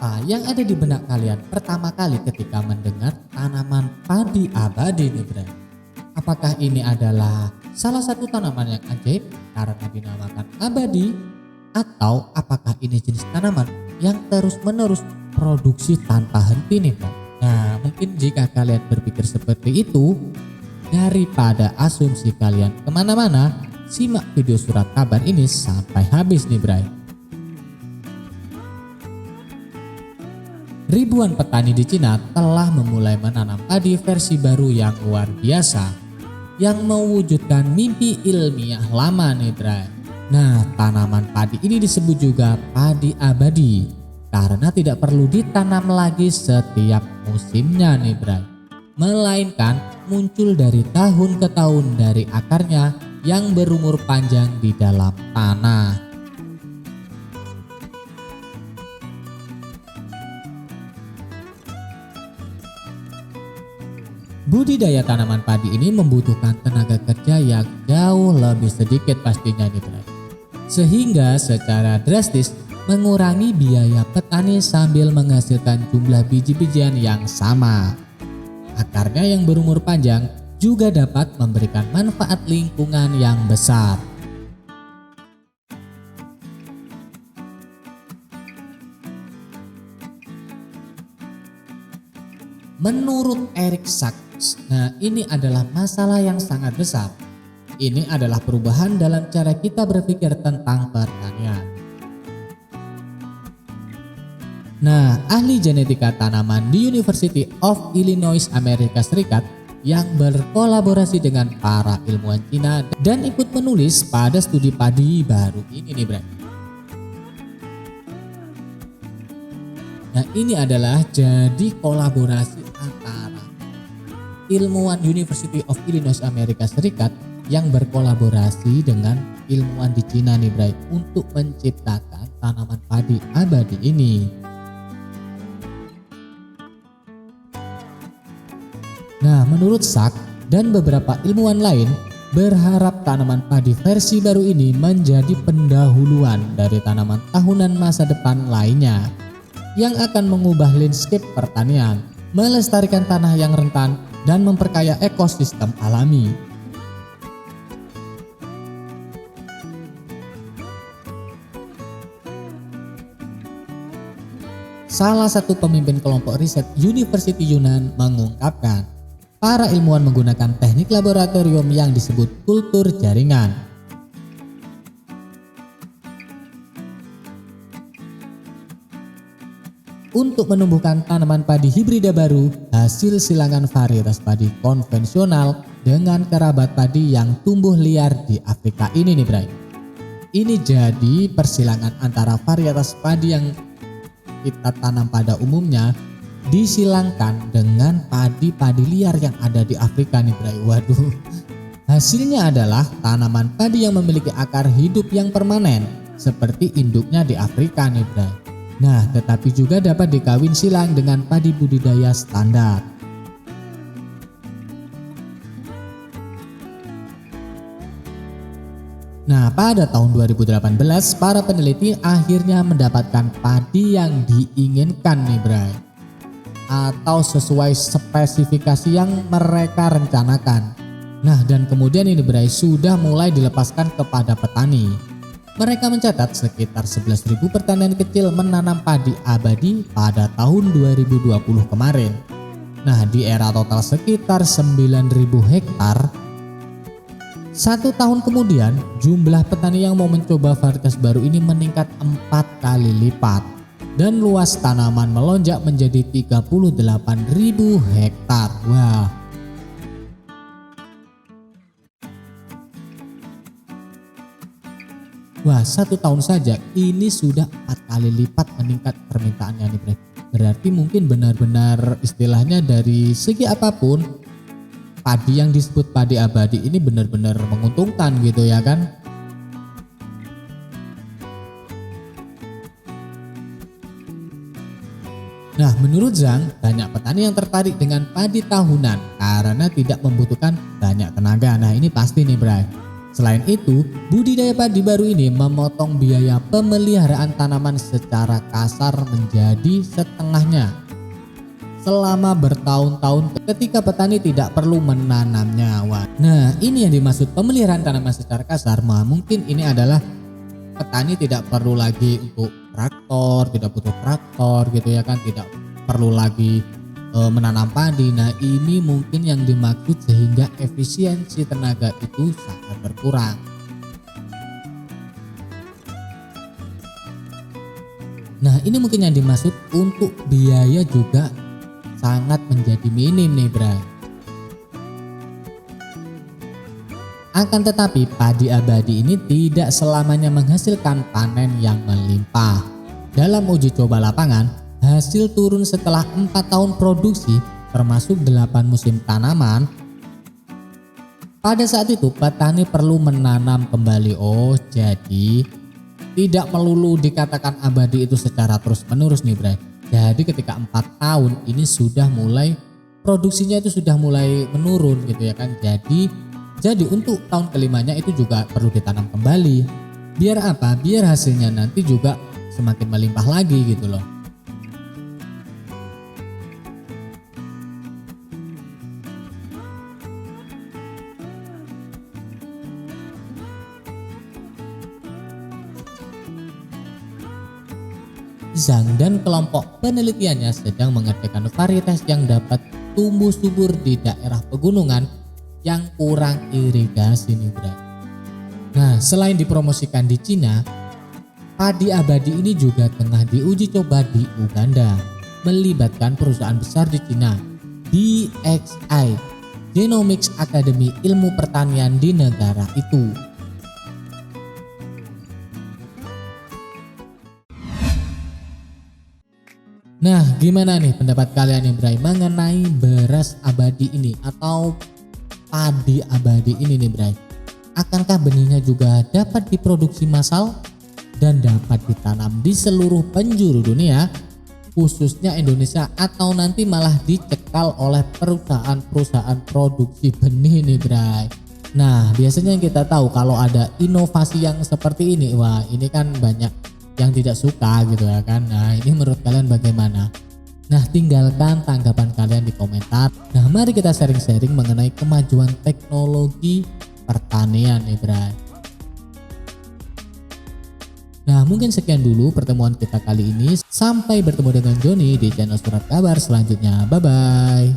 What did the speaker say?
Apa yang ada di benak kalian pertama kali ketika mendengar tanaman padi abadi nih Bray? Apakah ini adalah salah satu tanaman yang ajaib karena dinamakan abadi? Atau apakah ini jenis tanaman yang terus-menerus produksi tanpa henti nih Bray? Nah, mungkin jika kalian berpikir seperti itu, daripada asumsi kalian kemana-mana, simak video surat kabar ini sampai habis nih Bray. Ribuan petani di Cina telah memulai menanam padi versi baru yang luar biasa, yang mewujudkan mimpi ilmiah lama nih Bray. Nah, tanaman padi ini disebut juga padi abadi karena tidak perlu ditanam lagi setiap musimnya nih Bray, melainkan muncul dari tahun ke tahun dari akarnya yang berumur panjang di dalam tanah. Budidaya tanaman padi ini membutuhkan tenaga kerja yang jauh lebih sedikit pastinya nih Bray, sehingga secara drastis mengurangi biaya petani sambil menghasilkan jumlah biji-bijian yang sama. Akarnya yang berumur panjang juga dapat memberikan manfaat lingkungan yang besar. Menurut Eric Sachs, nah ini adalah masalah yang sangat besar. Ini adalah perubahan dalam cara kita berpikir tentang pertanian. Nah, ahli genetika tanaman di University of Illinois Amerika Serikat yang berkolaborasi dengan para ilmuwan Cina dan ikut menulis pada studi padi baru ini nih Bray. Nah, ini adalah jadi kolaborasi antara ilmuwan University of Illinois Amerika Serikat yang berkolaborasi dengan ilmuwan di Cina nih Bray untuk menciptakan tanaman padi abadi ini. Nah, menurut Sachs dan beberapa ilmuwan lain berharap tanaman padi versi baru ini menjadi pendahuluan dari tanaman tahunan masa depan lainnya yang akan mengubah landscape pertanian, melestarikan tanah yang rentan, dan memperkaya ekosistem alami. Salah satu pemimpin kelompok riset University Yunnan mengungkapkan, para ilmuwan menggunakan teknik laboratorium yang disebut kultur jaringan. Untuk menumbuhkan tanaman padi hibrida baru hasil silangan varietas padi konvensional dengan kerabat padi yang tumbuh liar di Afrika ini nih Bray. Ini jadi persilangan antara varietas padi yang kita tanam pada umumnya disilangkan dengan padi-padi liar yang ada di Afrika nih Bray. Waduh, hasilnya adalah tanaman padi yang memiliki akar hidup yang permanen seperti induknya di Afrika nih Bray. Nah, tetapi juga dapat dikawin silang dengan padi budidaya standar. Nah, pada tahun 2018 para peneliti akhirnya mendapatkan padi yang diinginkan nih Bray, atau sesuai spesifikasi yang mereka rencanakan. Nah, dan kemudian ini Bray sudah mulai dilepaskan kepada petani. Mereka mencatat sekitar 11.000 pertanian kecil menanam padi abadi pada tahun 2020 kemarin. Nah, di era total sekitar 9.000 hektar. 1 tahun kemudian, jumlah petani yang mau mencoba varietas baru ini meningkat 4 kali lipat. Dan luas tanaman melonjak menjadi 38.000 hektar. Wah, 1 tahun saja ini sudah 4 kali lipat meningkat permintaannya nih Bray. Berarti mungkin benar-benar istilahnya dari segi apapun padi yang disebut padi abadi ini benar-benar menguntungkan gitu ya kan. Nah, menurut Zhang, banyak petani yang tertarik dengan padi tahunan karena tidak membutuhkan banyak tenaga. Nah, ini pasti nih Bray. Selain itu, budidaya padi baru ini memotong biaya pemeliharaan tanaman secara kasar menjadi setengahnya selama bertahun-tahun ketika petani tidak perlu menanamnya. Nah, ini yang dimaksud pemeliharaan tanaman secara kasar. Mungkin ini adalah petani tidak perlu lagi untuk traktor, tidak butuh traktor gitu ya kan, tidak perlu lagi menanam padi. Nah, ini mungkin yang dimaksud sehingga efisiensi tenaga itu sangat berkurang. Nah, ini mungkin yang dimaksud untuk biaya juga sangat menjadi minim nih bray. Akan tetapi padi abadi ini tidak selamanya menghasilkan panen yang melimpah. Dalam uji coba lapangan, hasil turun setelah 4 tahun produksi termasuk 8 musim tanaman. Pada saat itu petani perlu menanam kembali. Jadi tidak melulu dikatakan abadi itu secara terus menerus nih bray. Jadi ketika 4 tahun ini sudah mulai produksinya itu sudah mulai menurun gitu ya kan. Jadi untuk tahun kelimanya itu juga perlu ditanam kembali. Biar apa? Biar hasilnya nanti juga semakin melimpah lagi gitu loh. Zhang dan kelompok penelitiannya sedang mengerjakan varietas yang dapat tumbuh subur di daerah pegunungan yang kurang irigasi nih bray. Nah, selain dipromosikan di Cina, padi abadi ini juga tengah diuji coba di Uganda, melibatkan perusahaan besar di Cina, DXI, Genomics Academy Ilmu Pertanian di negara itu. Nah, gimana nih pendapat kalian nih bray mengenai beras abadi ini atau padi abadi ini nih bray? Akankah benihnya juga dapat diproduksi massal dan dapat ditanam di seluruh penjuru dunia, khususnya Indonesia, atau nanti malah dicekal oleh perusahaan-perusahaan produksi benih nih bray? Nah, biasanya kita tahu kalau ada inovasi yang seperti ini, wah ini kan banyak yang tidak suka gitu ya kan. Nah, ini menurut kalian bagaimana? Nah, tinggalkan tanggapan kalian di komentar. Nah, mari kita sharing-sharing mengenai kemajuan teknologi pertanian nih bray. Nah, mungkin sekian dulu pertemuan kita kali ini. Sampai bertemu dengan Joni di channel Surat Kabar selanjutnya. Bye bye.